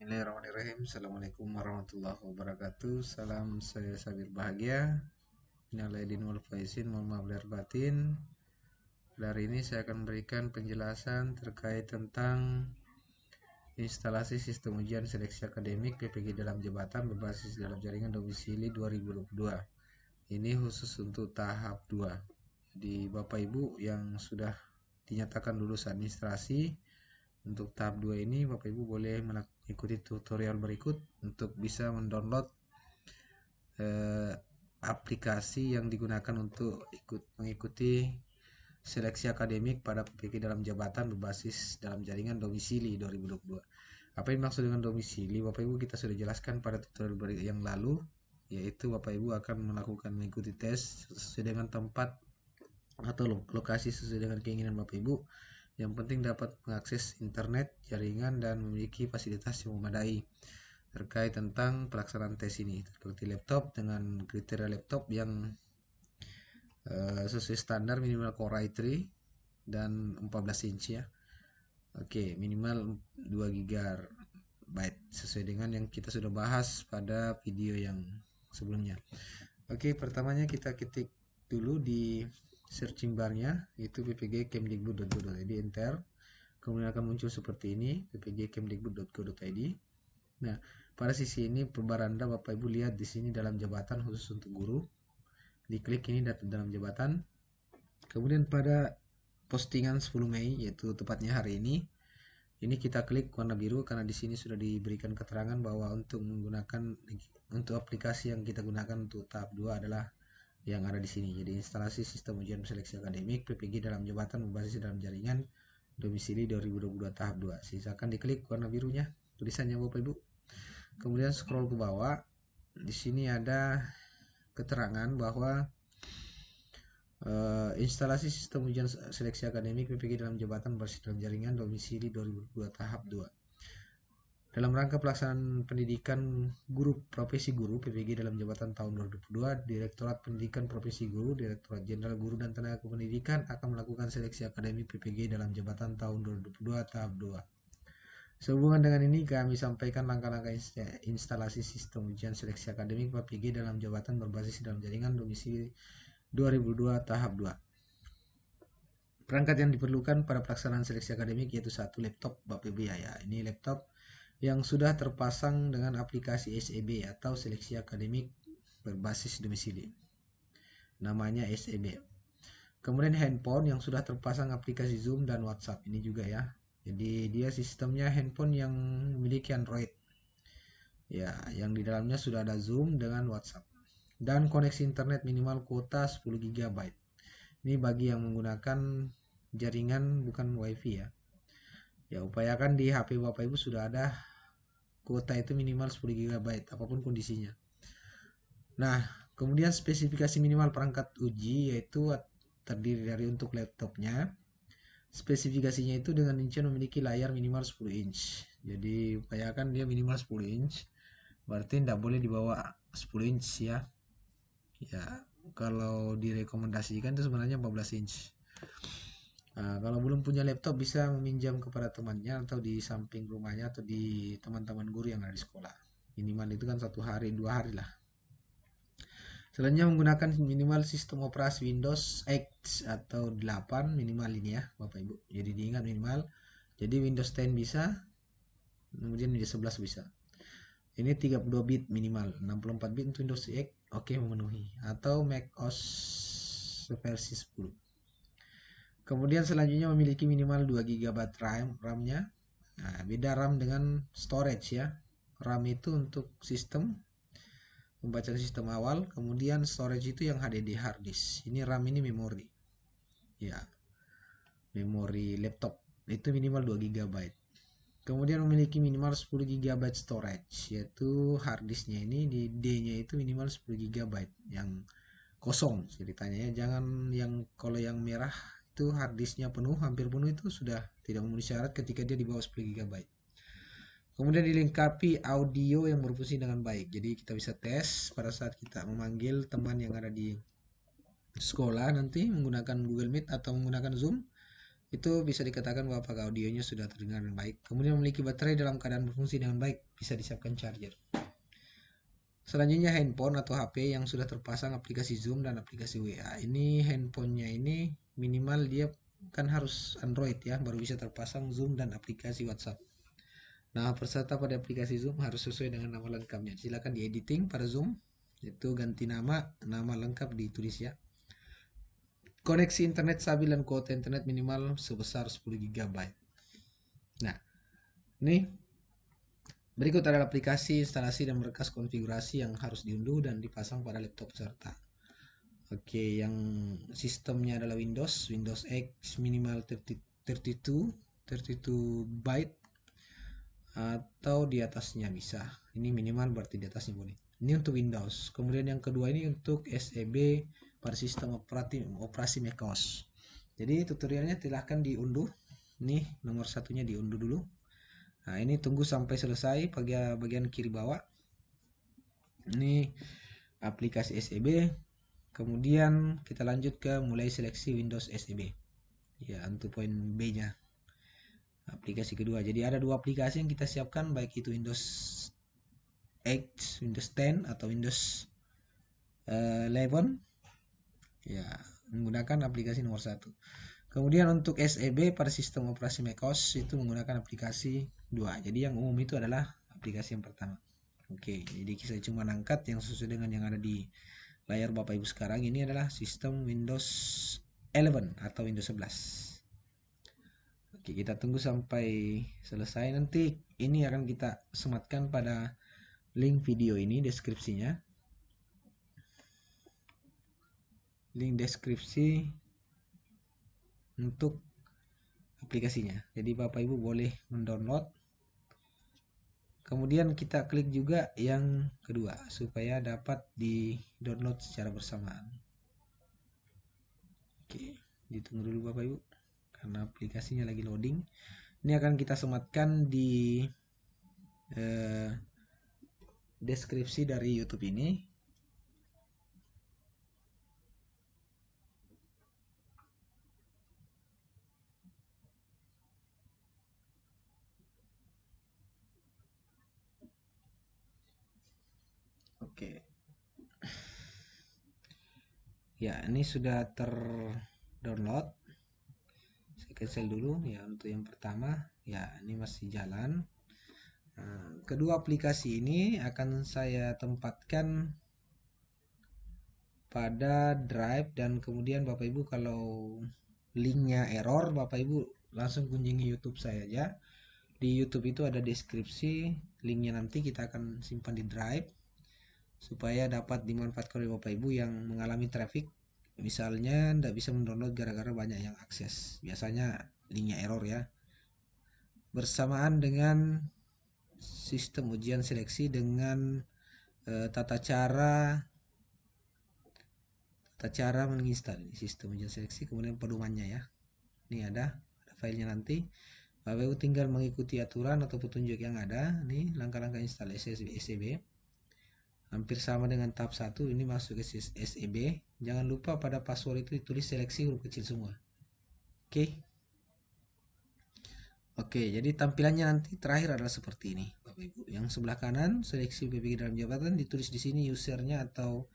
Bismillahirrahmanirrahim. Assalamualaikum warahmatullahi wabarakatuh. Salam, saya Sabir Bahagia. Innal aidin wal faizin, mohon maaf lahir batin. Hari ini saya akan memberikan penjelasan terkait tentang instalasi sistem ujian seleksi akademik PPG dalam jabatan berbasis dalam jaringan domisili 2022. Ini khusus untuk tahap 2. Jadi Bapak Ibu yang sudah dinyatakan lulus administrasi, untuk tahap 2 ini Bapak Ibu boleh mengikuti tutorial berikut untuk bisa mendownload aplikasi yang digunakan untuk mengikuti seleksi akademik pada PPG dalam jabatan berbasis dalam jaringan domisili 2022. Apa yang maksud dengan domisili? Bapak Ibu kita sudah jelaskan pada tutorial yang lalu, yaitu Bapak Ibu akan mengikuti tes sesuai dengan tempat atau lokasi sesuai dengan keinginan Bapak Ibu. Yang penting dapat mengakses internet, jaringan, dan memiliki fasilitas yang memadai terkait tentang pelaksanaan tes ini. Seperti laptop dengan kriteria laptop yang sesuai standar minimal Core i3 dan 14 inch ya. Oke, minimal 2 GB sesuai dengan yang kita sudah bahas pada video yang sebelumnya. Oke, pertamanya kita ketik dulu di searching barnya itu ppg.kemdikbud.go.id, enter, kemudian akan muncul seperti ini ppg.kemdikbud.go.id. Nah, pada sisi ini beranda Bapak Ibu lihat di sini dalam jabatan khusus untuk guru, diklik ini dalam jabatan. Kemudian pada postingan 10 Mei yaitu tepatnya hari ini kita klik warna biru karena di sini sudah diberikan keterangan bahwa untuk aplikasi yang kita gunakan untuk tahap 2 adalah yang ada di sini. Jadi instalasi sistem ujian seleksi akademik PPG dalam jabatan berbasis dalam jaringan domisili 2022 tahap 2. Silakan diklik warna birunya tulisannya Bapak Ibu. Kemudian scroll ke bawah. Di sini ada keterangan bahwa instalasi sistem ujian seleksi akademik PPG dalam jabatan berbasis dalam jaringan domisili 2022 tahap 2. Dalam rangka pelaksanaan pendidikan guru profesi guru PPG dalam jabatan tahun 2022, Direktorat Pendidikan Profesi Guru, Direktorat Jenderal Guru dan Tenaga Kependidikan akan melakukan seleksi akademik PPG dalam jabatan tahun 2022 tahap 2. Sehubungan dengan ini kami sampaikan langkah-langkah instalasi sistem ujian seleksi akademik PPG dalam jabatan berbasis dalam jaringan domisili 2002 tahap 2. Perangkat yang diperlukan pada pelaksanaan seleksi akademik yaitu 1 laptop Bapak Ibu ya. Ini laptop yang sudah terpasang dengan aplikasi SEB atau seleksi akademik berbasis domisili. Namanya SEB. Kemudian handphone yang sudah terpasang aplikasi Zoom dan WhatsApp. Ini juga ya. Jadi dia sistemnya handphone yang memiliki Android. Ya, yang di dalamnya sudah ada Zoom dengan WhatsApp. Dan koneksi internet minimal kuota 10 GB. Ini bagi yang menggunakan jaringan bukan WiFi ya. Ya, upayakan di HP Bapak Ibu sudah ada kuota itu minimal 10 GB apapun kondisinya. Nah, kemudian spesifikasi minimal perangkat uji yaitu terdiri dari untuk laptopnya. Spesifikasinya itu dengan rincian memiliki layar minimal 10 inch. Jadi upayakan dia minimal 10 inch. Berarti tidak boleh di bawah 10 inch ya. Ya, kalau direkomendasikan itu sebenarnya 14 inch. Nah, kalau belum punya laptop bisa meminjam kepada temannya atau di samping rumahnya atau di teman-teman guru yang ada di sekolah. Minimal itu kan 1 hari 2 hari lah. Selanjutnya menggunakan minimal sistem operasi Windows X atau 8 minimal ini ya Bapak Ibu. Jadi diingat minimal. Jadi Windows 10 bisa, kemudian Windows 11 bisa. Ini 32 bit minimal, 64 bit untuk Windows X oke memenuhi, atau macOS versi 10. Kemudian selanjutnya memiliki minimal 2 GB RAM-nya. Nah, beda RAM dengan storage ya. RAM itu untuk sistem pembacaan sistem awal, kemudian storage itu yang HDD hard disk. Ini RAM ini memori. Ya. Memori laptop itu minimal 2 GB. Kemudian memiliki minimal 10 GB storage, yaitu hard disknya ini di D-nya itu minimal 10 GB yang kosong ceritanya ya. Jangan yang kalau yang merah itu hard disknya penuh, hampir penuh itu sudah tidak memenuhi syarat ketika dia di bawah 10 GB. Kemudian dilengkapi audio yang berfungsi dengan baik. Jadi kita bisa tes pada saat kita memanggil teman yang ada di sekolah nanti menggunakan Google Meet atau menggunakan Zoom. Itu bisa dikatakan bahwa apakah audionya sudah terdengar dengan baik. Kemudian memiliki baterai dalam keadaan berfungsi dengan baik, bisa disiapkan charger. Selanjutnya handphone atau HP yang sudah terpasang aplikasi Zoom dan aplikasi WA. Ini handphonenya ini minimal dia kan harus Android ya, baru bisa terpasang Zoom dan aplikasi WhatsApp. Nah, peserta pada aplikasi Zoom harus sesuai dengan nama lengkapnya. Silakan di editing pada Zoom, itu ganti nama lengkap ditulis ya. Koneksi internet stabil dan kuota internet minimal sebesar 10 GB. Nah, ini berikut adalah aplikasi, instalasi, dan berkas konfigurasi yang harus diunduh dan dipasang pada laptop peserta. Oke, yang sistemnya adalah Windows X minimal 32 byte atau di atasnya bisa. Ini minimal berarti di atasnya boleh. Ini untuk Windows. Kemudian yang kedua ini untuk SEB pada sistem operasi macOS. Jadi tutorialnya silahkan diunduh. Nih nomor satunya diunduh dulu. Nah ini tunggu sampai selesai bagian kiri bawah. Ini aplikasi SEB. Kemudian kita lanjut ke mulai seleksi Windows SEB. Ya untuk poin B nya. Aplikasi kedua. Jadi ada dua aplikasi yang kita siapkan, baik itu Windows X, Windows 10 atau Windows 11. Ya, menggunakan aplikasi nomor 1. Kemudian untuk SEB pada sistem operasi macOS itu menggunakan aplikasi 2. Jadi yang umum itu adalah aplikasi yang pertama. Oke, jadi saya cuma angkat yang sesuai dengan yang ada di layar Bapak Ibu sekarang. Ini adalah sistem Windows 11 atau Windows 11. Oke, kita tunggu sampai selesai. Nanti ini akan kita sematkan pada link video ini, deskripsinya. Link deskripsi untuk aplikasinya. Jadi Bapak Ibu boleh mendownload. Kemudian kita klik juga yang kedua supaya dapat di-download secara bersamaan. Oke, ditunggu dulu Bapak Ibu karena aplikasinya lagi loading. Ini akan kita sematkan di deskripsi dari YouTube ini. Oke. Ya, ini sudah terdownload. Saya cancel dulu ya untuk yang pertama. Ya, ini masih jalan. Nah, kedua aplikasi ini akan saya tempatkan pada drive, dan kemudian Bapak Ibu kalau linknya error, Bapak Ibu langsung kunjungi YouTube saya aja. Di YouTube itu ada deskripsi, linknya nanti kita akan simpan di drive supaya dapat dimanfaatkan oleh Bapak Ibu yang mengalami traffic. Misalnya tidak bisa mendownload gara-gara banyak yang akses. Biasanya linknya error ya. Bersamaan dengan sistem ujian seleksi dengan tata cara menginstal sistem ujian seleksi, kemudian pedomannya ya. Ini ada filenya nanti. Bapak Ibu tinggal mengikuti aturan atau petunjuk yang ada. Nih langkah-langkah install SEB. Hampir sama dengan tahap 1. Ini masuk ke SEB. Jangan lupa pada password itu ditulis seleksi huruf kecil semua. Oke, jadi tampilannya nanti terakhir adalah seperti ini, Bapak Ibu. Yang sebelah kanan seleksi PPG dalam jabatan ditulis di sini usernya atau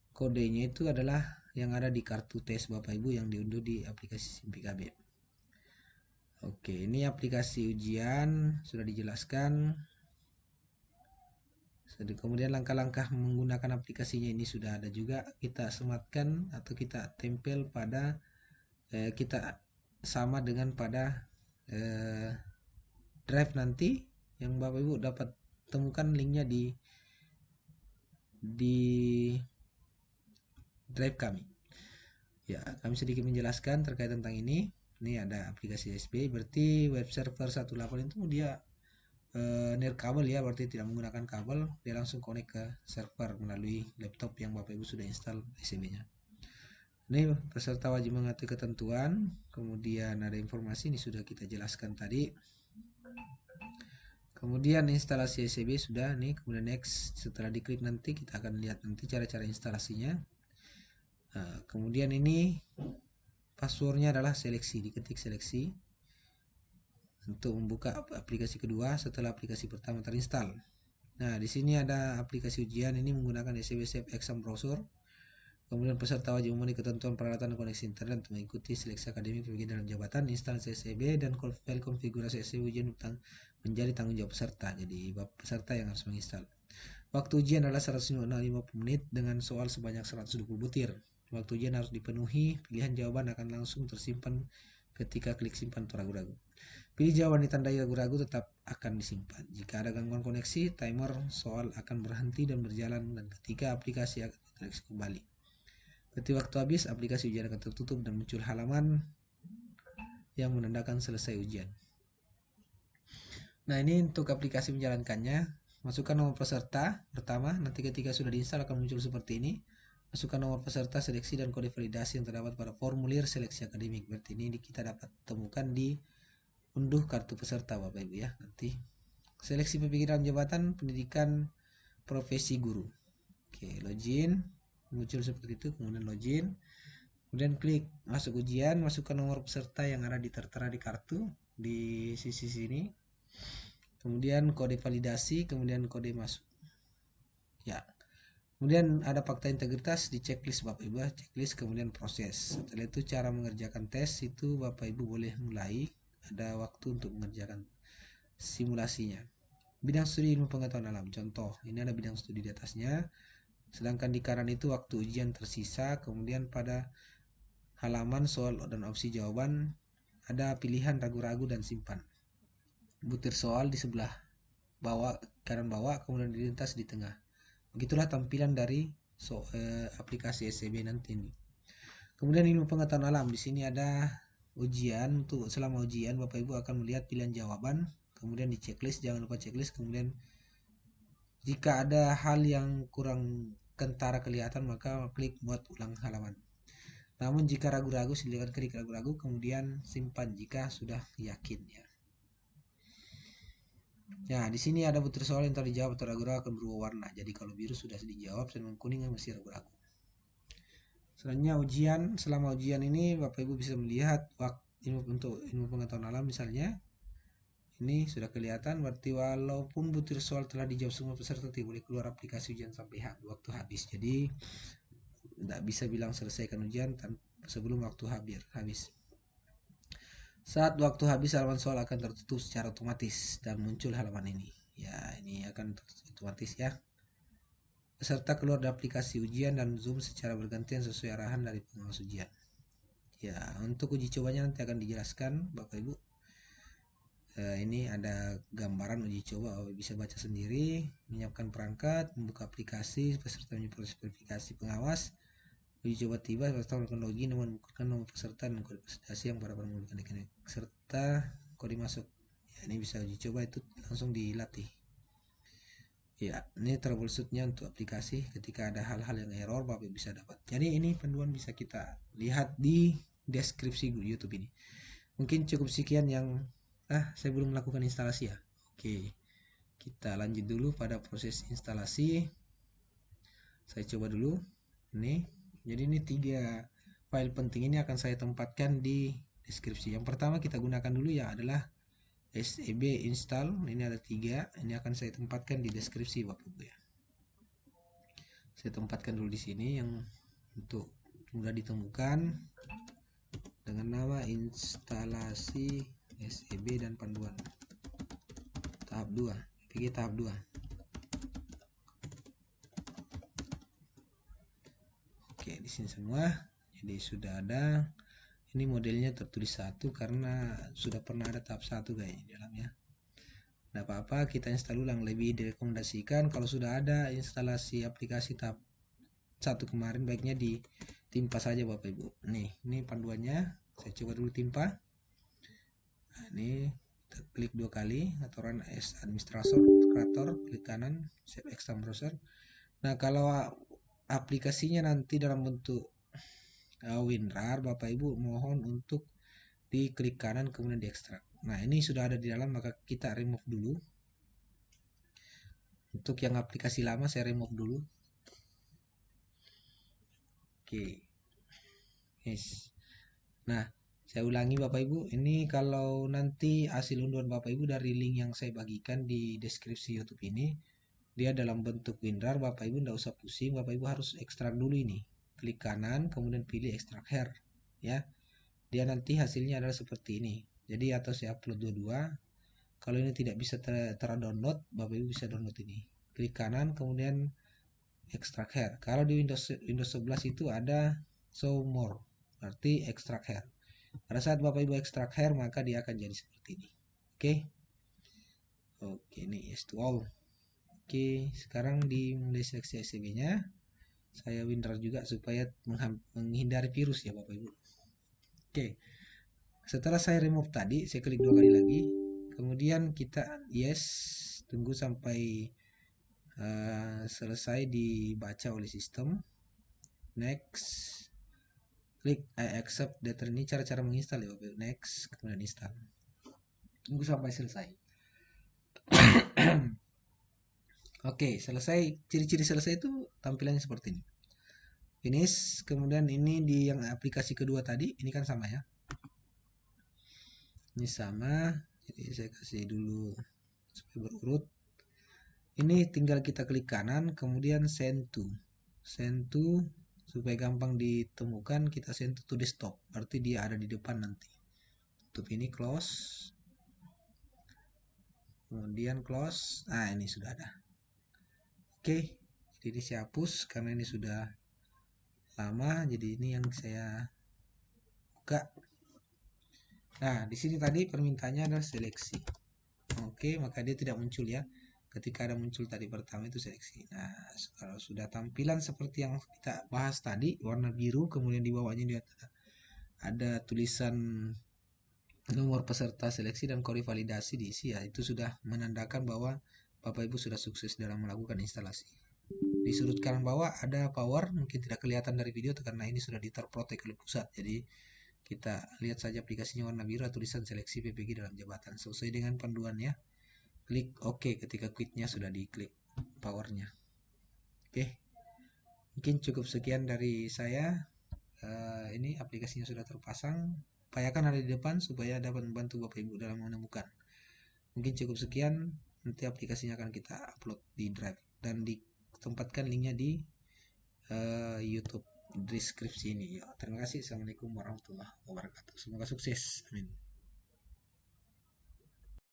kodenya itu adalah yang ada di kartu tes Bapak Ibu yang diunduh di aplikasi SIMPIKB. Oke, ini aplikasi ujian sudah dijelaskan. Kemudian langkah-langkah menggunakan aplikasinya ini sudah ada juga. Kita sematkan atau kita tempel pada kita sama dengan pada drive nanti yang Bapak Ibu dapat temukan linknya di drive kami. Ya, kami sedikit menjelaskan terkait tentang ini. Ini ada aplikasi SB, berarti web server 18 itu dia nirkabel ya, berarti tidak menggunakan kabel, dia langsung connect ke server melalui laptop yang Bapak Ibu sudah install SB-nya. Ini peserta wajib mengerti ketentuan, kemudian ada informasi ini sudah kita jelaskan tadi. Kemudian instalasi SEB sudah nih, kemudian next. Setelah diklik nanti kita akan lihat nanti cara-cara instalasinya. Nah, kemudian ini passwordnya adalah seleksi, diketik seleksi untuk membuka aplikasi kedua setelah aplikasi pertama terinstall. Nah, di sini ada aplikasi ujian ini menggunakan SCB Safe Exam Browser. Kemudian peserta wajib memenuhi ketentuan peralatan koneksi internet untuk mengikuti seleksi akademik pemilihan dalam jabatan, instalasi SCB dan file konfigurasi SCB ujian menjadi tanggung jawab peserta. Jadi peserta yang harus menginstal. Waktu ujian adalah 150 menit dengan soal sebanyak 120 butir. Waktu ujian harus dipenuhi, pilihan jawaban akan langsung tersimpan ketika klik simpan atau ragu-ragu. Pilih jawaban ditandai ragu-ragu tetap akan disimpan. Jika ada gangguan koneksi, timer soal akan berhenti dan berjalan, dan ketika aplikasi akan terkoneksi kembali. Ketika waktu habis, aplikasi ujian akan tertutup dan muncul halaman yang menandakan selesai ujian. Nah, ini untuk aplikasi menjalankannya. Masukkan nomor peserta pertama, nanti ketika sudah diinstal akan muncul seperti ini. Masukkan nomor peserta, seleksi, dan kode validasi yang terdapat pada formulir seleksi akademik. Berarti ini kita dapat temukan di unduh kartu peserta Bapak Ibu ya. Nanti seleksi pemilihan jabatan pendidikan profesi guru. Oke, login, muncul seperti itu, kemudian login. Kemudian klik masuk ujian, masukkan nomor peserta yang ada tertera di kartu di sisi sini. Kemudian kode validasi, kemudian kode masuk. Ya. Kemudian ada fakta integritas di checklist Bapak Ibu, checklist kemudian proses. Setelah itu cara mengerjakan tes itu Bapak Ibu boleh mulai, ada waktu untuk mengerjakan simulasinya. Bidang studi ilmu pengetahuan alam, contoh, ini ada bidang studi di atasnya. Sedangkan di kanan itu waktu ujian tersisa, kemudian pada halaman soal dan opsi jawaban ada pilihan ragu-ragu dan simpan. Butir soal di sebelah bawah, kanan bawah, kemudian dilintas di tengah. Begitulah tampilan dari aplikasi SCB nanti ini. Kemudian ilmu pengetahuan alam, di sini ada ujian. Untuk selama ujian Bapak Ibu akan melihat pilihan jawaban, kemudian di checklist, jangan lupa checklist. Kemudian jika ada hal yang kurang kentara kelihatan maka klik buat ulang halaman. Namun jika ragu-ragu silakan klik ragu-ragu, kemudian simpan jika sudah yakin ya. Nah, di sini ada butir soal yang telah dijawab atau ragu-ragu akan berubah warna. Jadi kalau biru sudah dijawab, sedangkan kuning masih ragu-ragu. Selanjutnya ujian. Selama ujian ini Bapak Ibu bisa melihat untuk ilmu pengetahuan alam misalnya. Ini sudah kelihatan, berarti walaupun butir soal telah dijawab semua peserta tidak boleh keluar aplikasi ujian sampai waktu habis. Jadi tidak bisa bilang selesaikan ujian sebelum waktu habis. Saat waktu habis, halaman soal akan tertutup secara otomatis dan muncul halaman ini. Ya, ini akan tertutup otomatis ya. Peserta keluar dari aplikasi ujian dan Zoom secara bergantian sesuai arahan dari pengawas ujian. Ya, untuk uji cobanya nanti akan dijelaskan Bapak Ibu. Ini ada gambaran uji coba, bisa baca sendiri. Menyiapkan perangkat, membuka aplikasi, peserta proses verifikasi pengawas. Uji coba tiba, peserta melakukan login, menemukan nomor peserta dan kode presentasi yang pada menggunakan serta kode masuk. Ya, ini bisa uji coba itu langsung dilatih. Ya, ini troubleshootnya untuk aplikasi. Ketika ada hal-hal yang error, Bapak bisa dapat. Jadi ini panduan bisa kita lihat di deskripsi YouTube ini. Mungkin cukup sekian yang saya belum melakukan instalasi ya. Oke, kita lanjut dulu pada proses instalasi. Saya coba dulu. Ini. Jadi ini 3 file penting ini akan saya tempatkan di deskripsi. Yang pertama kita gunakan dulu ya adalah SCB install. Ini ada 3. Ini akan saya tempatkan di deskripsi Bapak Ibu ya. Saya tempatkan dulu di sini yang untuk mudah ditemukan dengan nama instalasi SCB dan panduan tahap 2. PG tahap 2. Oke, di sini semua. Jadi sudah ada. Ini modelnya tertulis 1 karena sudah pernah ada tahap 1 kayaknya di dalamnya. Tidak apa-apa, kita install ulang. Lebih direkomendasikan kalau sudah ada instalasi aplikasi tahap 1 kemarin, baiknya ditimpa saja Bapak Ibu. Ini panduannya. Saya coba dulu timpa. Nah, ini kita klik 2 kali, aturan administrator, klik kanan, save exam browser. Nah, kalau aplikasinya nanti dalam bentuk WinRAR, Bapak Ibu mohon untuk diklik kanan kemudian diekstrak. Nah, ini sudah ada di dalam, maka kita remove dulu. Untuk yang aplikasi lama saya remove dulu. Oke. Yes. Nah, saya ulangi Bapak Ibu, ini kalau nanti hasil unduhan Bapak Ibu dari link yang saya bagikan di deskripsi YouTube ini, dia dalam bentuk WinRAR, Bapak Ibu tidak usah pusing, Bapak Ibu harus ekstrak dulu ini. Klik kanan, kemudian pilih ekstrak HER, ya. Dia nanti hasilnya adalah seperti ini. Jadi atau saya upload dua-dua. Kalau ini tidak bisa terdownload, Bapak Ibu bisa download ini. Klik kanan, kemudian ekstrak HER. Kalau di Windows 11 itu ada show more, berarti ekstrak HER. Pada saat Bapak Ibu ekstrak HER, maka dia akan jadi seperti ini. Oke. Oke, ini yes to all. Oke, sekarang dimulai seleksi SCB-nya. Saya WinRAR juga supaya menghindari virus ya Bapak Ibu. Oke. Setelah saya remove tadi, saya klik 2 kali lagi. Kemudian kita yes, tunggu sampai selesai dibaca oleh sistem. Next. Klik I accept data. Ini cara-cara menginstal ya Bapak Ibu. Next, kemudian install. Tunggu sampai selesai. Oke, selesai. Ciri-ciri selesai itu tampilannya seperti ini. Finish. Kemudian ini di yang aplikasi kedua tadi, ini kan sama ya. Ini sama. Jadi saya kasih dulu supaya berurut. Ini tinggal kita klik kanan, kemudian send to. Send to supaya gampang ditemukan, kita send to desktop. Berarti dia ada di depan nanti. Tutup ini, close. Kemudian close. Nah, ini sudah ada. Oke, jadi saya hapus karena ini sudah lama. Jadi ini yang saya buka. Nah, di sini tadi permintaannya adalah seleksi. Oke, maka dia tidak muncul ya. Ketika ada muncul tadi pertama itu seleksi. Nah, kalau sudah tampilan seperti yang kita bahas tadi, warna biru, kemudian di bawahnya dia ada tulisan nomor peserta seleksi dan kode validasi diisi ya. Itu sudah menandakan bahwa Bapak Ibu sudah sukses dalam melakukan instalasi. Di sudut kanan bawah ada power, mungkin tidak kelihatan dari video karena ini sudah terprotek oleh pusat. Jadi kita lihat saja aplikasinya warna biru, tulisan seleksi PPG dalam jabatan. Sesuai dengan panduannya, klik OK ketika quitnya sudah diklik powernya. Oke, mungkin cukup sekian dari saya. Ini aplikasinya sudah terpasang. Upayakan ada di depan supaya dapat membantu Bapak Ibu dalam menemukan. Mungkin cukup sekian. Nanti aplikasinya akan kita upload di Drive dan ditempatkan linknya di YouTube deskripsi ini. Ya, terima kasih. Assalamualaikum warahmatullahi wabarakatuh. Semoga sukses. Amin.